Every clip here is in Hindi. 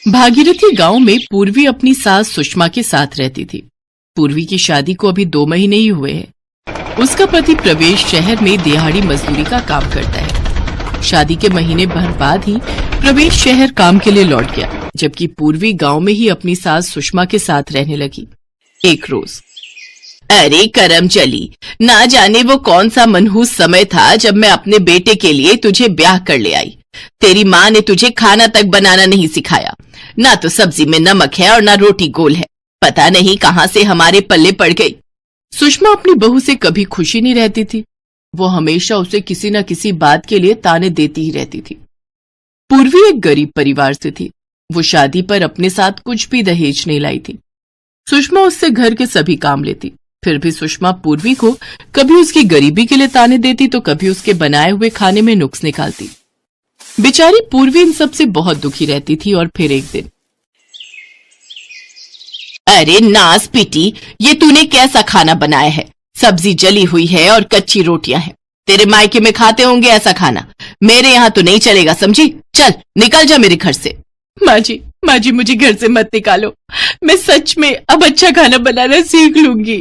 भागीरथी गांव में पूर्वी अपनी सास सुषमा के साथ रहती थी। पूर्वी की शादी को अभी 2 महीने ही हुए हैं। उसका पति प्रवेश शहर में दिहाड़ी मजदूरी का काम करता है। शादी के महीने भर बाद ही प्रवेश शहर काम के लिए लौट गया, जबकि पूर्वी गांव में ही अपनी सास सुषमा के साथ रहने लगी। एक रोज, अरे करम चली, ना जाने वो कौन सा मनहूस समय था जब मैं अपने बेटे के लिए तुझे ब्याह कर ले आई। तेरी माँ ने तुझे खाना तक बनाना नहीं सिखाया। ना तो सब्जी में नमक है और ना रोटी गोल है। पता नहीं कहाँ से हमारे पल्ले पड़ गई। सुषमा अपनी बहू से कभी खुशी नहीं रहती थी। वो हमेशा उसे किसी न किसी बात के लिए ताने देती ही रहती थी। पूर्वी एक गरीब परिवार से थी। वो शादी पर अपने साथ कुछ भी दहेज नहीं लाई थी। सुषमा उससे घर के सभी काम लेती। फिर भी सुषमा पूर्वी को कभी उसकी गरीबी के लिए ताने देती तो कभी उसके बनाए हुए खाने में नुक्स निकालती। बेचारी पूर्वी इन सब से बहुत दुखी रहती थी। और फिर एक दिन, अरे नास पिटी, ये तूने कैसा खाना बनाया है? सब्जी जली हुई है और कच्ची रोटियां हैं। तेरे मायके में खाते होंगे ऐसा खाना, मेरे यहाँ तो नहीं चलेगा, समझी? चल निकल जा मेरे घर से। माँ जी मुझे घर से मत निकालो। मैं सच में अब अच्छा खाना बनाना सीख लूंगी।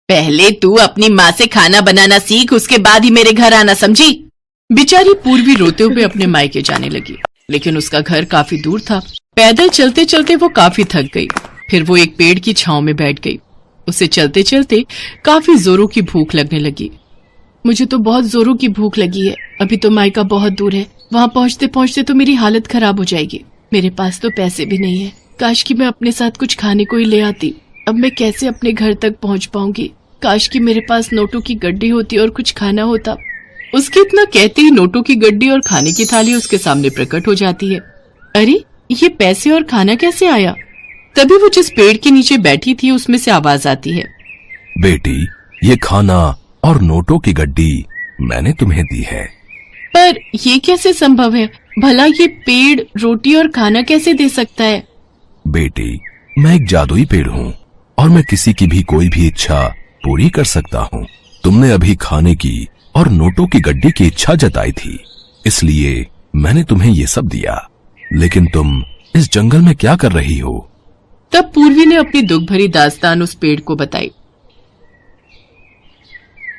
पहले तू अपनी माँ से खाना बनाना सीख, उसके बाद ही मेरे घर आना, समझी? बेचारी पूर्वी रोते हुए अपने मायके जाने लगी, लेकिन उसका घर काफी दूर था। पैदल चलते चलते वो काफी थक गई। फिर वो एक पेड़ की छांव में बैठ गई। उसे चलते चलते काफी जोरों की भूख लगने लगी। मुझे तो बहुत जोरों की भूख लगी है। अभी तो मायका बहुत दूर है। वहां पहुंचते पहुंचते तो मेरी हालत खराब हो जाएगी। मेरे पास तो पैसे भी नहीं है। काश कि मैं अपने साथ कुछ खाने को ही ले आती। अब मैं कैसे अपने घर तक पहुंच पाऊंगी? काश कि मेरे पास नोटों की गड्डी होती और कुछ खाना होता। उसके इतना कहते ही नोटों की गड्डी और खाने की थाली उसके सामने प्रकट हो जाती है। अरे ये पैसे और खाना कैसे आया? तभी वो जिस पेड़ के नीचे बैठी थी उसमें से आवाज आती है, बेटी, ये खाना और नोटों की गड्डी मैंने तुम्हें दी है। पर ये कैसे संभव है? भला ये पेड़ रोटी और खाना कैसे दे सकता है? बेटी, मैं एक जादुई पेड़ हूँ और मैं किसी की भी कोई भी इच्छा पूरी कर सकता हूँ। तुमने अभी खाने की और नोटों की गड्डी की इच्छा जताई थी, इसलिए मैंने तुम्हें ये सब दिया। लेकिन तुम इस जंगल में क्या कर रही हो? तब पूर्वी ने अपनी दुख भरी दास्तान उस पेड़ को बताई।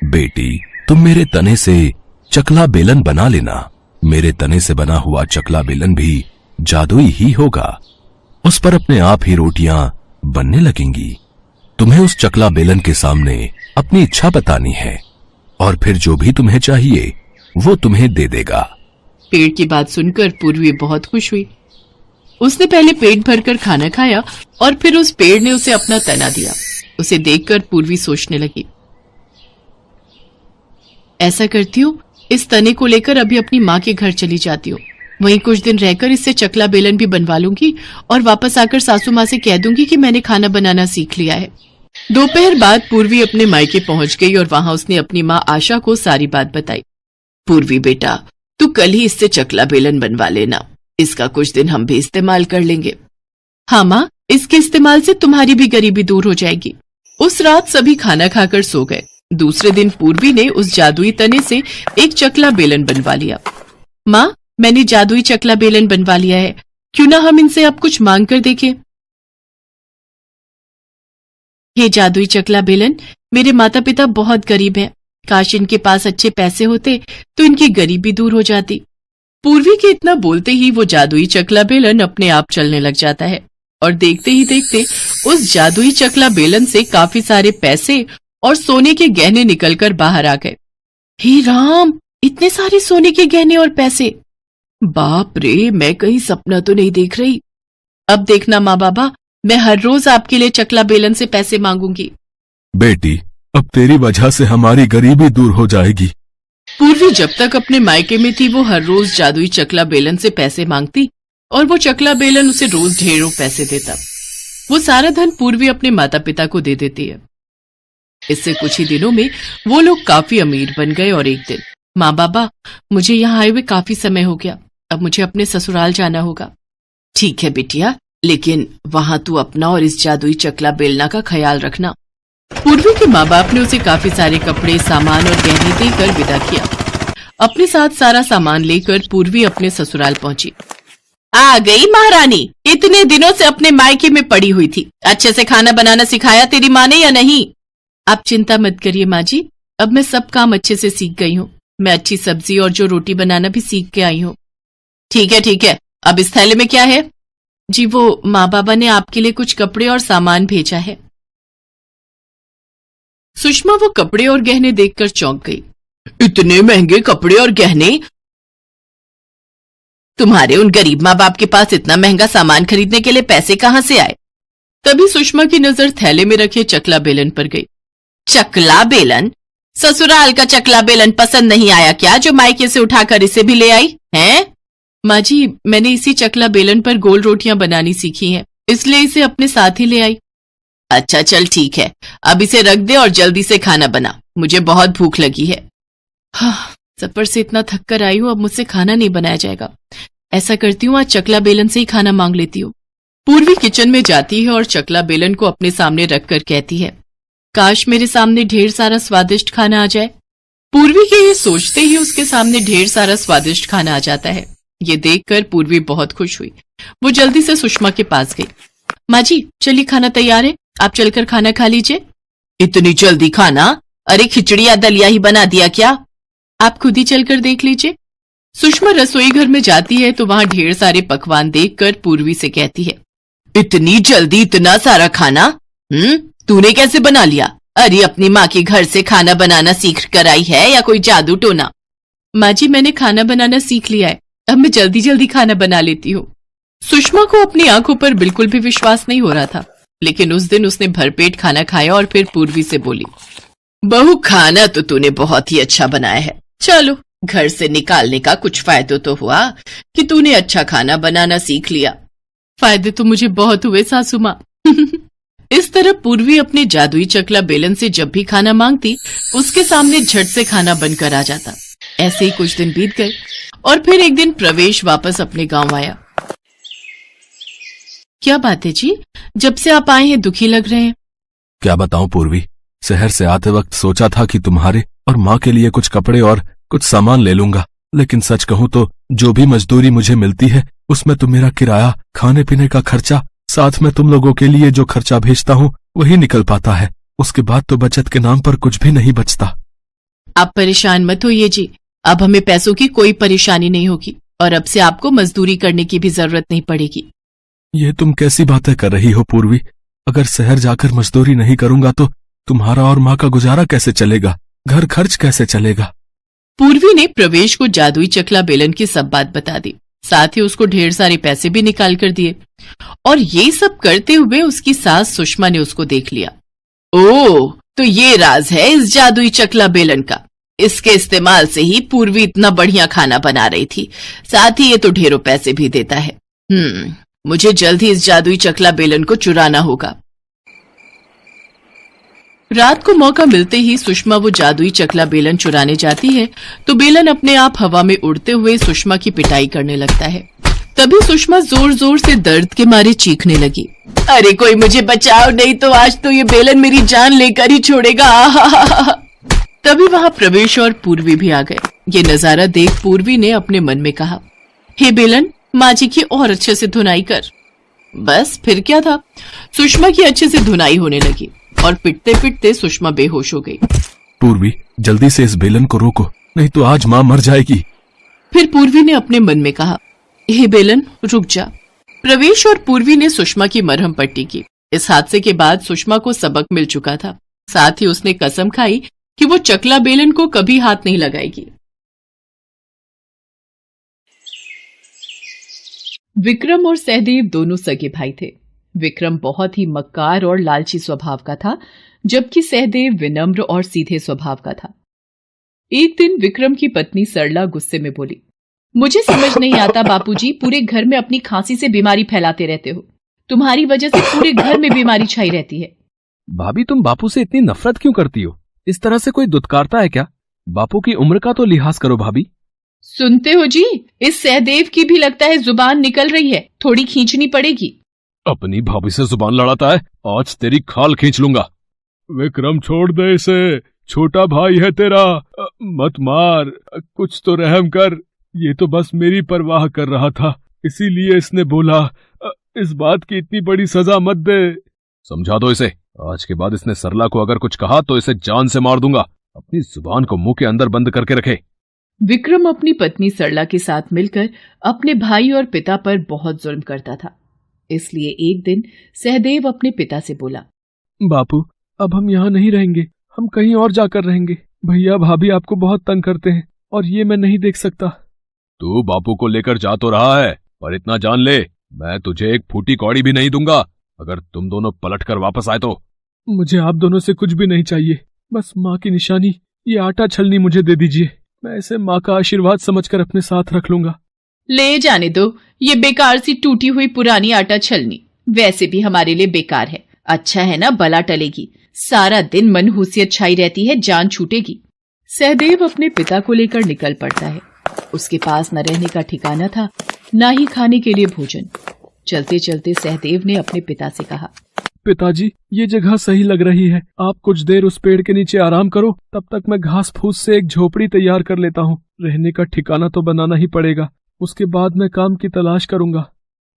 बेटी, तुम मेरे तने से चकला बेलन बना लेना। मेरे तने से बना हुआ चकला बेलन भी जादुई ही होगा। उस पर अपने आप ही रोटियां बनने लगेंगी। तुम्हें उस चकला बेलन के सामने अपनी इच्छा बतानी है और फिर जो भी तुम्हें चाहिए वो तुम्हें दे देगा। पेड़ की बात सुनकर पूर्वी बहुत खुश हुई। उसने पहले पेट भरकर खाना खाया और फिर उस पेड़ ने उसे अपना तना दिया। उसे देखकर पूर्वी सोचने लगी, ऐसा करती हूँ, इस तने को लेकर अभी अपनी माँ के घर चली जाती हूँ। वहीं कुछ दिन रहकर इससे चकला बेलन भी बनवा लूंगी और वापस आकर सासू माँ से कह दूंगी कि मैंने खाना बनाना सीख लिया है। दोपहर बाद पूर्वी अपने मायके पहुंच गई और वहां उसने अपनी माँ आशा को सारी बात बताई। पूर्वी बेटा, तू कल ही इससे चकला बेलन बनवा लेना। इसका कुछ दिन हम भी इस्तेमाल कर लेंगे। हाँ माँ, इसके इस्तेमाल से तुम्हारी भी गरीबी दूर हो जाएगी। उस रात सभी खाना खाकर सो गए। दूसरे दिन पूर्वी ने उस जादुई तने से एक चकला बेलन बनवा लिया। माँ, मैंने जादुई चकला बेलन बनवा लिया है। क्यों ना हम इनसे अब कुछ मांग कर देखें? हे जादुई चकला बेलन, मेरे माता पिता बहुत गरीब हैं। काश इनके पास अच्छे पैसे होते तो इनकी गरीबी दूर हो जाती। पूर्वी के इतना बोलते ही वो जादुई चकला बेलन अपने आप चलने लग जाता है और देखते ही देखते उस जादुई चकला बेलन से काफी सारे पैसे और सोने के गहने निकलकर बाहर आ गए। हे राम, इतने सारे सोने के गहने और पैसे! बाप रे, मैं कहीं सपना तो नहीं देख रही। अब देखना माँ बाबा, मैं हर रोज आपके लिए चकला बेलन से पैसे मांगूंगी। बेटी, अब तेरी वजह से हमारी गरीबी दूर हो जाएगी। पूर्वी जब तक अपने मायके में थी वो हर रोज जादुई चकला बेलन से पैसे मांगती और वो चकला बेलन उसे रोज ढेरों पैसे देता। वो सारा धन पूर्वी अपने माता पिता को दे देती है। इससे कुछ ही दिनों में वो लोग काफी अमीर बन गए और एक दिन, माँ बाबा, मुझे यहाँ आए हुए काफी समय हो गया। अब मुझे अपने ससुराल जाना होगा। ठीक है बिटिया, लेकिन वहां तू अपना और इस जादुई चकला बेलना का ख्याल रखना। पूर्वी के माँ बाप ने उसे काफी सारे कपड़े, सामान और गहने देकर विदा किया। अपने साथ सारा सामान लेकर पूर्वी अपने ससुराल पहुंची। आ गई महारानी। इतने दिनों से अपने मायके में पड़ी हुई थी, अच्छे से खाना बनाना सिखाया तेरी माँ ने या नहीं? आप चिंता मत करिए माँ जी, अब मैं सब काम अच्छे से सीख गई हूँ। मैं अच्छी सब्जी और जो रोटी बनाना भी सीख के आई हूँ। ठीक है ठीक है, अब इस थैले में क्या है? जी वो माँ बाबा ने आपके लिए कुछ कपड़े और सामान भेजा है। सुषमा वो कपड़े और गहने देखकर चौंक गई। इतने महंगे कपड़े और गहने? तुम्हारे उन गरीब माँ बाप के पास इतना महंगा सामान खरीदने के लिए पैसे कहाँ से आए? तभी सुषमा की नजर थैले में रखे चकला बेलन पर गई। चकला बेलन? ससुराल का चकला बेलन पसंद नहीं आया क्या, जो मायके से उठाकर इसे भी ले आई हैं? माँ जी, मैंने इसी चकला बेलन पर गोल रोटियां बनानी सीखी हैं, इसलिए इसे अपने साथ ही ले आई। अच्छा चल ठीक है, अब इसे रख दे और जल्दी से खाना बना, मुझे बहुत भूख लगी है। हाँ, सफर से इतना थक कर आई हूँ, अब मुझसे खाना नहीं बनाया जाएगा। ऐसा करती हूँ, आज चकला बेलन से ही खाना मांग लेती हूँ। पूर्वी किचन में जाती है और चकला बेलन को अपने सामने रखकर कहती है, काश मेरे सामने ढेर सारा स्वादिष्ट खाना आ जाए। पूर्वी के ये सोचते ही उसके सामने ढेर सारा स्वादिष्ट खाना आ जाता है। ये देखकर पूर्वी बहुत खुश हुई। वो जल्दी से सुषमा के पास गई। माँ जी, चलिए खाना तैयार है, आप चलकर खाना खा लीजिए। इतनी जल्दी खाना? अरे खिचड़ी या दलिया ही बना दिया क्या? आप खुद ही चलकर देख लीजिए। सुषमा रसोई घर में जाती है तो वहां ढेर सारे पकवान देखकर पूर्वी से कहती है, इतनी जल्दी इतना सारा खाना? तूने कैसे बना लिया? अरे अपनी माँ के घर से खाना बनाना सीख कर आई है या कोई जादू टोना? माँ जी, मैंने खाना बनाना सीख लिया है, अब मैं जल्दी जल्दी खाना बना लेती हूँ। सुषमा को अपनी आंखों पर बिल्कुल भी विश्वास नहीं हो रहा था, लेकिन उस दिन उसने भरपेट खाना खाया और फिर पूर्वी से बोली, बहू खाना तो तूने बहुत ही अच्छा बनाया है। चलो, घर से निकालने का कुछ फायदा तो हुआ कि तूने अच्छा खाना बनाना सीख लिया। फायदे तो मुझे बहुत हुए सासू माँ। इस तरह पूर्वी अपने जादुई चकला बेलन से जब भी खाना मांगती, उसके सामने झट से खाना बनकर आ जाता। ऐसे ही कुछ दिन बीत गए और फिर एक दिन प्रवेश वापस अपने गांव आया। क्या बात है जी, जब से आप आए हैं दुखी लग रहे हैं। क्या बताऊं पूर्वी, शहर से आते वक्त सोचा था कि तुम्हारे और माँ के लिए कुछ कपड़े और कुछ सामान ले लूंगा, लेकिन सच कहूं तो जो भी मजदूरी मुझे मिलती है उसमें तो मेरा किराया, खाने पीने का खर्चा, साथ में तुम लोगों के लिए जो खर्चा भेजता हूँ वही निकल पाता है। उसके बाद तो बचत के नाम पर कुछ भी नहीं बचता। आप परेशान मत होइए जी, अब हमें पैसों की कोई परेशानी नहीं होगी और अब से आपको मजदूरी करने की भी जरूरत नहीं पड़ेगी। ये तुम कैसी बातें कर रही हो पूर्वी? अगर शहर जाकर मजदूरी नहीं करूंगा तो तुम्हारा और माँ का गुजारा कैसे चलेगा, घर खर्च कैसे चलेगा? पूर्वी ने प्रवेश को जादुई चकला बेलन की सब बात बता दी, साथ ही उसको ढेर सारे पैसे भी निकाल कर दिए। और ये सब करते हुए उसकी सास सुषमा ने उसको देख लिया। ओह, तो ये राज है इस जादुई चकला बेलन का। इसके इस्तेमाल से ही पूर्वी इतना बढ़िया खाना बना रही थी, साथ ही ये तो ढेरों पैसे भी देता है। मुझे जल्द ही इस जादुई चकला बेलन को चुराना होगा। रात को मौका मिलते ही सुषमा वो जादुई चकला बेलन चुराने जाती है तो बेलन अपने आप हवा में उड़ते हुए सुषमा की पिटाई करने लगता है। तभी सुषमा जोर जोर से दर्द के मारे चीखने लगी, अरे कोई मुझे बचाओ, नहीं तो आज तो ये बेलन मेरी जान लेकर ही छोड़ेगा। तभी वहां प्रवेश और पूर्वी भी आ गए। ये नजारा देख पूर्वी ने अपने मन में कहा, हे बेलन, माँ जी की और अच्छे से धुनाई कर। बस फिर क्या था, सुषमा की अच्छे से धुनाई होने लगी और पिटते पिटते सुषमा बेहोश हो गई। पूर्वी, जल्दी से इस बेलन को रोको, नहीं तो आज माँ मर जाएगी। फिर पूर्वी ने अपने मन में कहा, हे बेलन रुक जा। प्रवेश और पूर्वी ने सुषमा की मरहम पट्टी की। इस हादसे के बाद सुषमा को सबक मिल चुका था, साथ ही उसने कसम खाई कि वो चकला बेलन को कभी हाथ नहीं लगाएगी। विक्रम और सहदेव दोनों सगे भाई थे। विक्रम बहुत ही मक्कार और लालची स्वभाव का था, जबकि सहदेव विनम्र और सीधे स्वभाव का था। एक दिन विक्रम की पत्नी सरला गुस्से में बोली, मुझे समझ नहीं आता बापूजी, पूरे घर में अपनी खांसी से बीमारी फैलाते रहते हो। तुम्हारी वजह से पूरे घर में बीमारी छाई रहती है। भाभी, तुम बापू से इतनी नफरत क्यों करती हो? इस तरह से कोई दुत्कारता है क्या? बापू की उम्र का तो लिहाज करो भाभी। सुनते हो जी, इस सहदेव की भी लगता है जुबान निकल रही है, थोड़ी खींचनी पड़ेगी। अपनी भाभी से जुबान लड़ाता है, आज तेरी खाल खींच लूंगा। विक्रम छोड़ दे इसे, छोटा भाई है तेरा, मत मार, कुछ तो रहम कर। ये तो बस मेरी परवाह कर रहा था, इसीलिए इसने बोला इस बात की इतनी बड़ी सजा मत दे। समझा दो इसे। आज के बाद इसने सरला को अगर कुछ कहा तो इसे जान से मार दूंगा। अपनी जुबान को मुंह के अंदर बंद करके रखे। विक्रम अपनी पत्नी सरला के साथ मिलकर अपने भाई और पिता पर बहुत जुल्म करता था। इसलिए एक दिन सहदेव अपने पिता से बोला, बापू, अब हम यहाँ नहीं रहेंगे, हम कहीं और जाकर रहेंगे। भैया भाभी आपको बहुत तंग करते हैं और ये मैं नहीं देख सकता। तू बापू को लेकर जा तो रहा है, पर इतना जान ले, मैं तुझे एक फूटी कौड़ी भी नहीं दूंगा अगर तुम दोनों पलट कर वापस आए तो। मुझे आप दोनों से कुछ भी नहीं चाहिए, बस माँ की निशानी, ये आटा छलनी मुझे दे दीजिए। मैं इसे माँ का आशीर्वाद समझकर अपने साथ रख लूंगा। ले जाने दो, ये बेकार सी टूटी हुई पुरानी आटा छलनी वैसे भी हमारे लिए बेकार है। अच्छा है ना, बला टलेगी। सारा दिन मनहूसियत छाई रहती है, जान छूटेगी। सहदेव अपने पिता को लेकर निकल पड़ता है। उसके पास न रहने का ठिकाना था, न ही खाने के लिए भोजन। चलते चलते सहदेव ने अपने पिता से कहा, पिताजी, ये जगह सही लग रही है, आप कुछ देर उस पेड़ के नीचे आराम करो, तब तक मैं घास फूस से एक झोपड़ी तैयार कर लेता हूँ। रहने का ठिकाना तो बनाना ही पड़ेगा, उसके बाद मैं काम की तलाश करूंगा।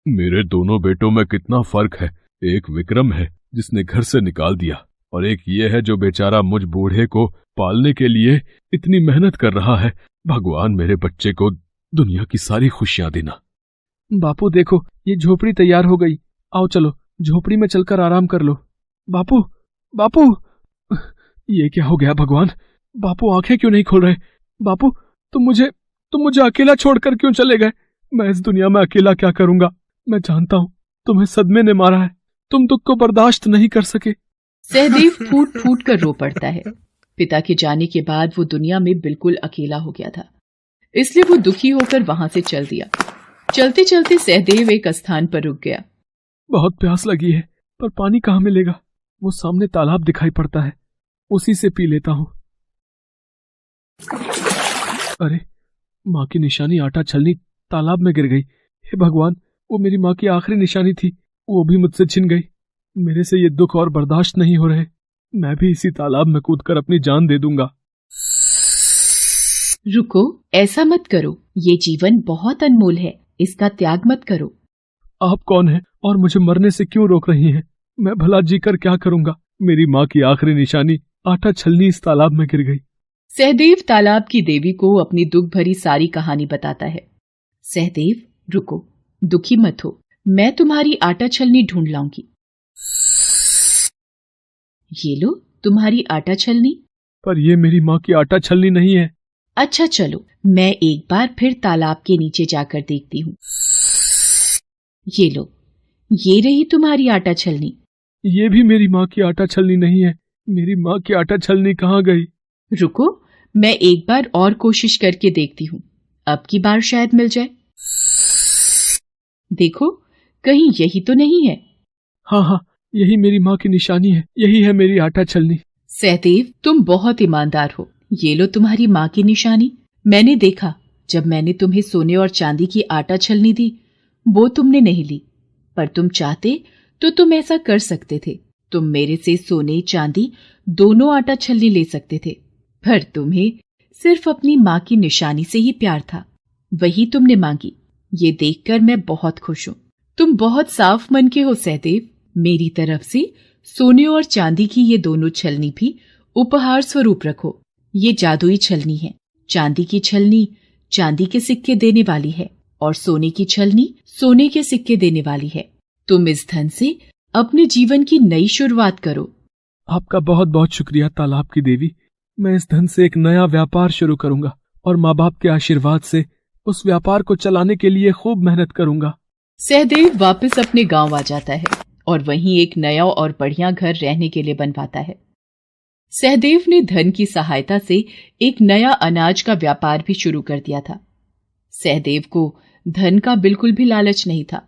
मेरे दोनों बेटों में कितना फर्क है। एक विक्रम है जिसने घर से निकाल दिया, और एक ये है जो बेचारा मुझ बूढ़े को पालने के लिए इतनी मेहनत कर रहा है। भगवान मेरे बच्चे को दुनिया की सारी खुशियां देना। बापू देखो, ये झोपड़ी तैयार हो गई, आओ चलो झोपड़ी में चलकर आराम कर लो। बापू, बापू, ये क्या हो गया भगवान? बापू आंखें क्यों नहीं खोल रहे? बापू, तुम मुझे अकेला छोड़कर क्यों चले गए? मैं इस दुनिया में अकेला क्या करूंगा? मैं जानता हूँ तुम्हें सदमे ने मारा है, तुम दुख को बर्दाश्त नहीं कर सके। सहदेव फूट फूट कर रो पड़ता है। पिता के जाने के बाद वो दुनिया में बिल्कुल अकेला हो गया था, इसलिए वो दुखी होकर वहां से चल दिया। चलते चलते सहदेव एक स्थान पर रुक गया। बहुत प्यास लगी है, पर पानी कहाँ मिलेगा? वो सामने तालाब दिखाई पड़ता है, उसी से पी लेता हूँ। अरे, माँ की निशानी आटा छलनी तालाब में गिर गई। हे भगवान, वो मेरी माँ की आखिरी निशानी थी, वो भी मुझसे छिन गई। मेरे से ये दुख और बर्दाश्त नहीं हो रहे। मैं भी इसी तालाब में कूदकर अपनी जान दे दूंगा। रुको, ऐसा मत करो, ये जीवन बहुत अनमोल है, इसका त्याग मत करो। आप कौन हैं और मुझे मरने से क्यों रोक रही हैं? मैं भला जीकर क्या करूंगा? मेरी माँ की आखिरी निशानी आटा छलनी इस तालाब में गिर गई। सहदेव तालाब की देवी को अपनी दुख भरी सारी कहानी बताता है। सहदेव, रुको, दुखी मत हो, मैं तुम्हारी आटा छलनी ढूंढ लाऊंगी। ये लो तुम्हारी आटा छलनी। पर ये मेरी माँ की आटा छलनी नहीं है। अच्छा चलो, मैं एक बार फिर तालाब के नीचे जाकर देखती हूँ। ये लो, ये रही तुम्हारी आटा छलनी। ये भी मेरी माँ की आटा छलनी नहीं है। मेरी माँ की आटा छलनी कहाँ गई? रुको, मैं एक बार और कोशिश करके देखती हूँ, अब की बार शायद मिल जाए। देखो, कहीं यही तो नहीं है? हाँ, यही मेरी माँ की निशानी है, यही है मेरी आटा छलनी। सहदेव, तुम बहुत ईमानदार हो। ये लो तुम्हारी माँ की निशानी। मैंने देखा, जब मैंने तुम्हें सोने और चांदी की आटा छलनी दी, वो तुमने नहीं ली, पर तुम चाहते तो तुम ऐसा कर सकते थे। तुम मेरे से सोने चांदी दोनों आटा छलनी ले सकते थे, पर तुम्हें सिर्फ अपनी माँ की निशानी से ही प्यार था, वही तुमने मांगी। ये देखकर मैं बहुत खुश हूँ। तुम बहुत साफ मन के हो सहदेव। मेरी तरफ से सोने और चांदी की ये दोनों छलनी भी उपहार स्वरूप रखो। ये जादुई छलनी है। चांदी की छलनी चांदी के सिक्के देने वाली है और सोने की छलनी सोने के सिक्के देने वाली है। तुम इस धन से अपने जीवन की नई शुरुआत करो। आपका बहुत बहुत शुक्रिया तालाब की देवी। मैं इस धन से एक नया व्यापार शुरू करूंगा और माँ बाप के आशीर्वाद से उस व्यापार को चलाने के लिए खूब मेहनत करूंगा। सहदेव वापस अपने गांव आ जाता है और वहीं एक नया और बढ़िया घर रहने के लिए बनवाता है। सहदेव ने धन की सहायता से एक नया अनाज का व्यापार भी शुरू कर दिया था। सहदेव को धन का बिल्कुल भी लालच नहीं था,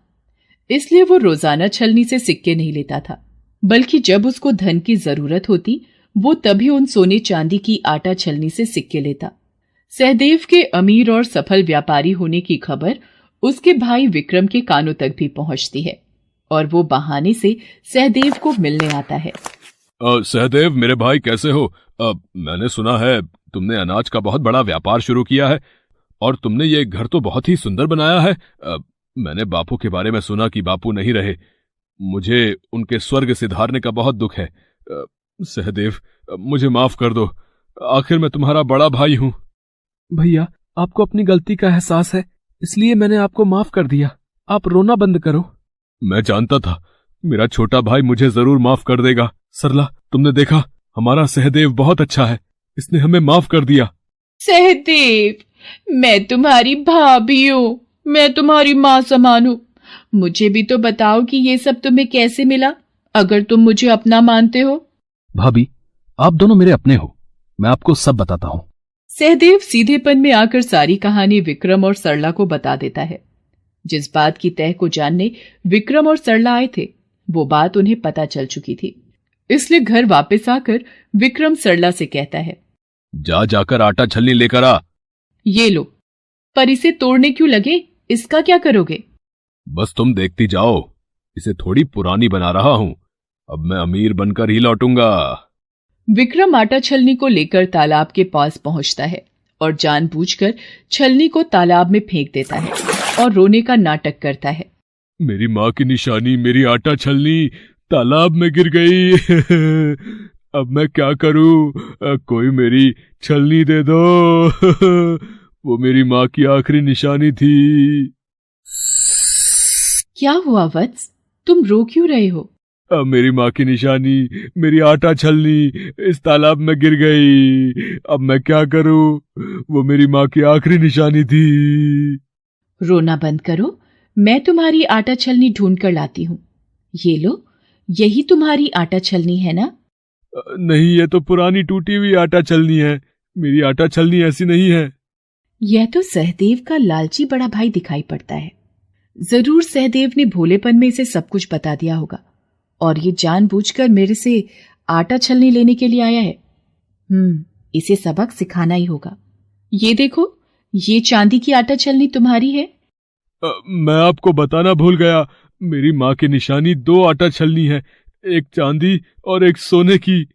इसलिए वो रोजाना छलनी से सिक्के नहीं लेता था, बल्कि जब उसको धन की जरूरत होती वो तभी उन सोने चांदी की आटा छलनी से सिक्के लेता। सहदेव के अमीर और सफल व्यापारी होने की खबर उसके भाई विक्रम के कानों तक भी पहुंचती है और वो बहाने से सहदेव को मिलने आता है। सहदेव, मेरे भाई कैसे हो? मैंने सुना है तुमने अनाज का बहुत बड़ा व्यापार शुरू किया है और तुमने ये घर तो बहुत ही सुंदर बनाया है। मैंने बापू के बारे में सुना कि बापू नहीं रहे। मुझे उनके स्वर्ग सिधारने का बहुत दुख है। सहदेव, मुझे माफ कर दो। आखिर मैं तुम्हारा बड़ा भाई हूं। भैया, आपको अपनी गलती का एहसास है, इसलिए मैंने आपको माफ कर दिया। आप रोना बंद करो। मैं जानता था मेरा छोटा भाई मुझे जरूर माफ कर देगा। सरला, तुमने देखा, हमारा सहदेव बहुत अच्छा है, इसने हमें माफ कर दिया। सहदेव, मैं तुम्हारी भाभी हूँ, मैं तुम्हारी माँ समान हूँ। मुझे भी तो बताओ कि ये सब तुम्हें कैसे मिला, अगर तुम मुझे अपना मानते हो। भाभी, आप दोनों मेरे अपने हो, मैं आपको सब बताता हूँ। सहदेव सीधेपन में आकर सारी कहानी विक्रम और सरला को बता देता है। जिस बात की तह को जानने विक्रम और सरला आए थे, वो बात उन्हें पता चल चुकी थी। इसलिए घर वापस आकर विक्रम सरला से कहता है, जाकर आटा छलनी लेकर आ। ये लो। पर इसे तोड़ने क्यों लगे, इसका क्या करोगे? बस तुम देखती जाओ, इसे थोड़ी पुरानी बना रहा हूं, अब मैं अमीर बनकर ही लौटूंगा। विक्रम आटा छलनी को लेकर तालाब के पास पहुंचता है और जानबूझकर छलनी को तालाब में फेंक देता है और रोने का नाटक करता है। मेरी माँ की निशानी, मेरी आटा छलनी तालाब में गिर गई। अब मैं क्या करूं? कोई मेरी छलनी दे दो। वो मेरी माँ की आखिरी निशानी थी। क्या हुआ वत्स, तुम रो क्यों रहे हो? अब मेरी माँ की निशानी, मेरी आटा छलनी इस तालाब में गिर गई। अब मैं क्या करूं? वो मेरी माँ की आखिरी निशानी थी। रोना बंद करो, मैं तुम्हारी आटा छलनी ढूंढ कर लाती हूँ। ये लो, यही तुम्हारी आटा छलनी है ना? नहीं, ये तो पुरानी टूटी हुई आटा छलनी है। मेरी आटा छलनी ऐसी नहीं है। यह तो सहदेव का लालची बड़ा भाई दिखाई पड़ता है। जरूर सहदेव ने भोलेपन में इसे सब कुछ बता दिया होगा और ये जानबूझकर मेरे से आटा छलनी लेने के लिए आया है। इसे सबक सिखाना ही होगा। ये देखो, ये चांदी की आटा छलनी तुम्हारी है। मैं आपको बताना भूल गया, मेरी माँ की निशानी 2 आटा छलनी है, एक चांदी और एक सोने की।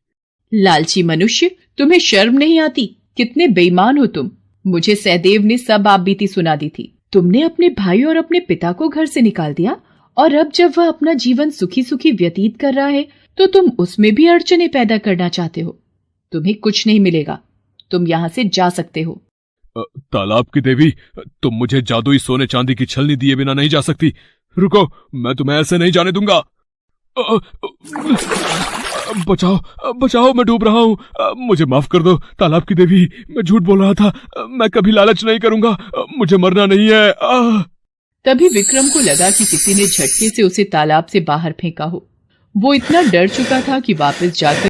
लालची मनुष्य, तुम्हें शर्म नहीं आती? कितने बेईमान हो तुम। मुझे सहदेव ने सब आप बीती सुना दी थी। तुमने अपने भाई और अपने पिता को घर से निकाल दिया और अब जब वह अपना जीवन सुखी सुखी व्यतीत कर रहा है तो तुम उसमें भी अड़चने पैदा करना चाहते हो। तुम्हें कुछ नहीं मिलेगा, तुम यहाँ से जा सकते हो। तालाब की देवी, तुम मुझे जादुई सोने चांदी की छलनी दिए बिना नहीं जा सकती। रुको, मैं तुम्हें ऐसे नहीं जाने दूंगा। बचाओ, बचाओ, मैं डूब रहा हूँ। मुझे माफ कर दो तालाब की देवी, मैं झूठ बोल रहा था। मैं कभी लालच नहीं करूंगा, मुझे मरना नहीं है। तभी विक्रम को लगा कि किसी ने झटके से उसे तालाब से बाहर फेंका हो। वो इतना डर चुका था कि वापस जाकर